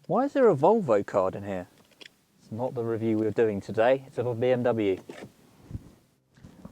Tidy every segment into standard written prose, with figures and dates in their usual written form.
Why is there a Volvo card in here? It's not the review we're doing today, it's of a BMW.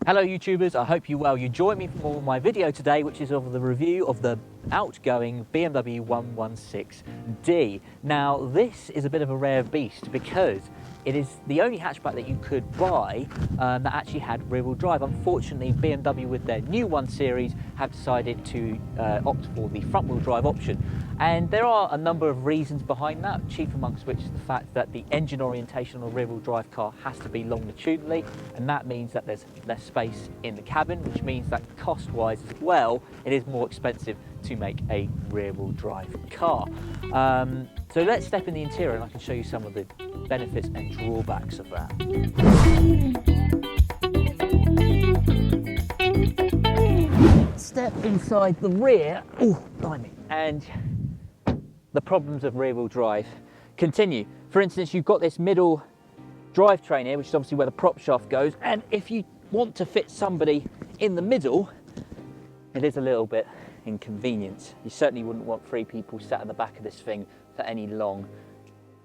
Hello YouTubers, I hope you're well. You join me for my video today, which is of the review of the outgoing BMW 116D. Now this is a bit of a rare beast because it is the only hatchback that you could buy that actually had rear-wheel drive. Unfortunately, BMW with their new 1 Series have decided to opt for the front-wheel drive option. And there are a number of reasons behind that, chief amongst which is the fact that the engine orientation on a rear-wheel drive car has to be longitudinally, and that means that there's less space in the cabin, which means that cost-wise as well, it is more expensive to make a rear-wheel drive car. So let's step in the interior and I can show you some of the benefits and drawbacks of that. Step inside the rear, oh blimey, and the problems of rear-wheel drive continue. For instance, you've got this middle drivetrain here, which is obviously where the prop shaft goes, and if you want to fit somebody in the middle, it is a little bit inconvenient. You certainly wouldn't want 3 people sat at the back of this thing for any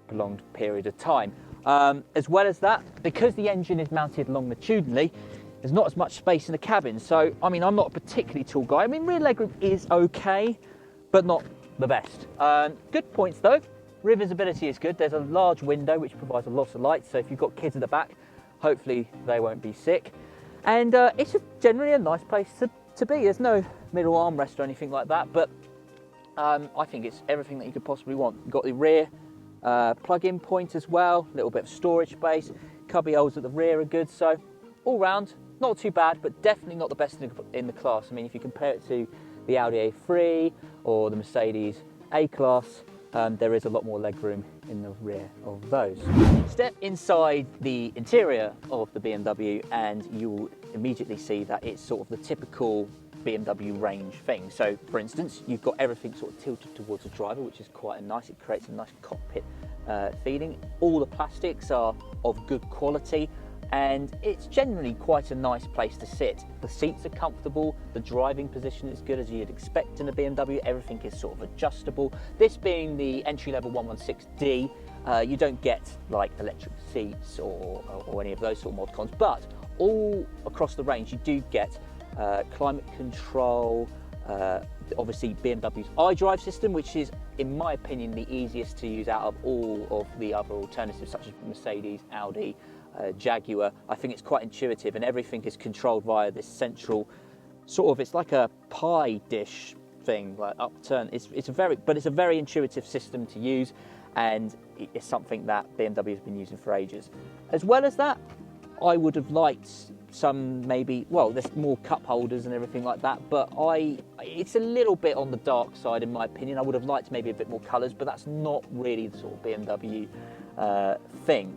prolonged period of time. As well as that, because the engine is mounted longitudinally, there's not as much space in the cabin. So, I mean, I'm not a particularly tall guy. I mean, rear legroom is okay, but not the best. Good points though. Rear visibility is good. There's a large window which provides a lot of light, so if you've got kids at the back, hopefully they won't be sick. And it's generally a nice place to be. There's no middle armrest or anything like that, but I think it's everything that you could possibly want. You've got the rear plug-in point as well, a little bit of storage space, cubby holes at the rear are good, so all round, not too bad, but definitely not the best in the class. I mean, if you compare it to the Audi A3 or the Mercedes A-Class, there is a lot more legroom in the rear of those. Step inside the interior of the BMW and you'll immediately see that it's sort of the typical BMW range thing. So for instance, you've got everything sort of tilted towards the driver, which is quite nice. It creates a nice cockpit feeling. All the plastics are of good quality and it's generally quite a nice place to sit. The seats are comfortable, the driving position is good as you'd expect in a BMW, everything is sort of adjustable. This being the entry-level 116D, you don't get like electric seats or any of those sort of mod cons, but all across the range you do get climate control, obviously BMW's iDrive system, which is, in my opinion, the easiest to use out of all of the other alternatives, such as Mercedes, Audi, Jaguar. I think it's quite intuitive and everything is controlled via this central sort of, it's like a pie dish thing, like upturn. It's a very intuitive system to use, and it's something that BMW has been using for ages. As well as that, I would have liked some maybe, well, there's more cup holders and everything like that, but it's a little bit on the dark side in my opinion. I would have liked maybe a bit more colours, but that's not really the sort of BMW thing.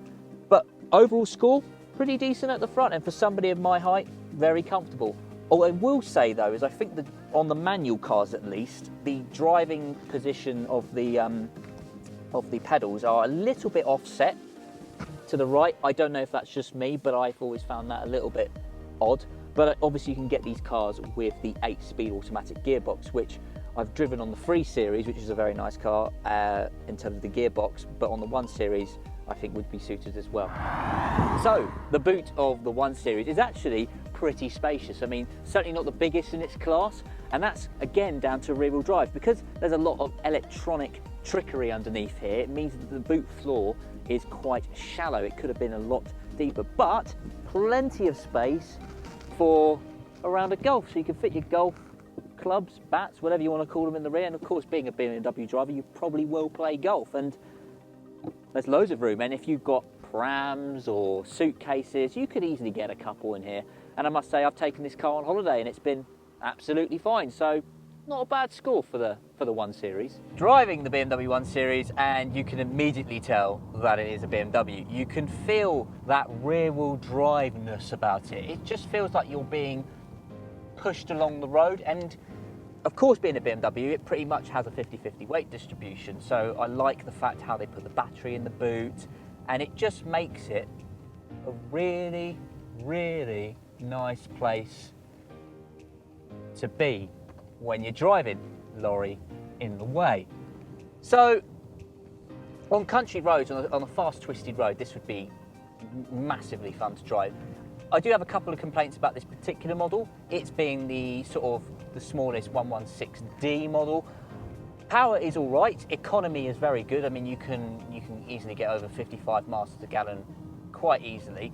But overall score, pretty decent at the front, and for somebody of my height, very comfortable. All I will say though is I think that on the manual cars at least, the driving position of the pedals are a little bit offset to the right. I don't know if that's just me, but I've always found that a little bit odd. But obviously you can get these cars with the 8-speed automatic gearbox, which I've driven on the 3 Series, which is a very nice car in terms of the gearbox, but on the 1 Series I think would be suited as well. So the boot of the 1 Series is actually pretty spacious. I mean, certainly not the biggest in its class, and that's again down to rear-wheel drive. Because there's a lot of electronic trickery underneath here, it means that the boot floor is quite shallow. It could have been a lot deeper, but plenty of space for around a Golf, so you can fit your golf clubs, bats, whatever you want to call them in the rear. And of course, being a BMW driver, you probably will play golf, and there's loads of room. And if you've got prams or suitcases, you could easily get a couple in here. And I must say, I've taken this car on holiday and it's been absolutely fine. So not a bad score for the 1 Series. Driving the BMW 1 Series, and you can immediately tell that it is a BMW. You can feel that rear-wheel driveness about it. It just feels like you're being pushed along the road, and of course, being a BMW, it pretty much has a 50-50 weight distribution. So I like the fact how they put the battery in the boot, and it just makes it a really, really nice place to be when you're driving, lorry in the way. So On country roads, on a fast twisted road, this would be massively fun to drive. I do have a couple of complaints about this particular model. It's being the sort of the smallest 116D model. Power is all right, economy is very good. I mean, you can easily get over 55 miles to the gallon quite easily.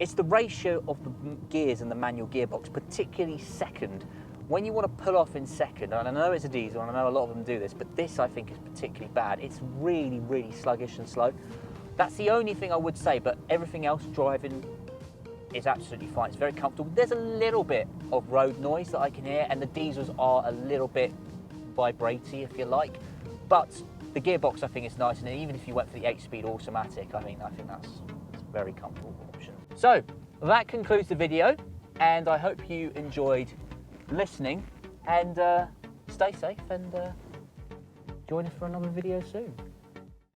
It's the ratio of the gears and the manual gearbox, particularly second. When you want to pull off in second, and I know it's a diesel and I know a lot of them do this, but this I think is particularly bad. It's really, really sluggish and slow. That's the only thing I would say, but everything else driving is absolutely fine. It's very comfortable. There's a little bit of road noise that I can hear, and the diesels are a little bit vibraty, if you like. But the gearbox I think is nice, and even if you went for the 8-speed automatic, I think that's a very comfortable option. So that concludes the video, and I hope you enjoyed listening, and stay safe and join us for another video soon.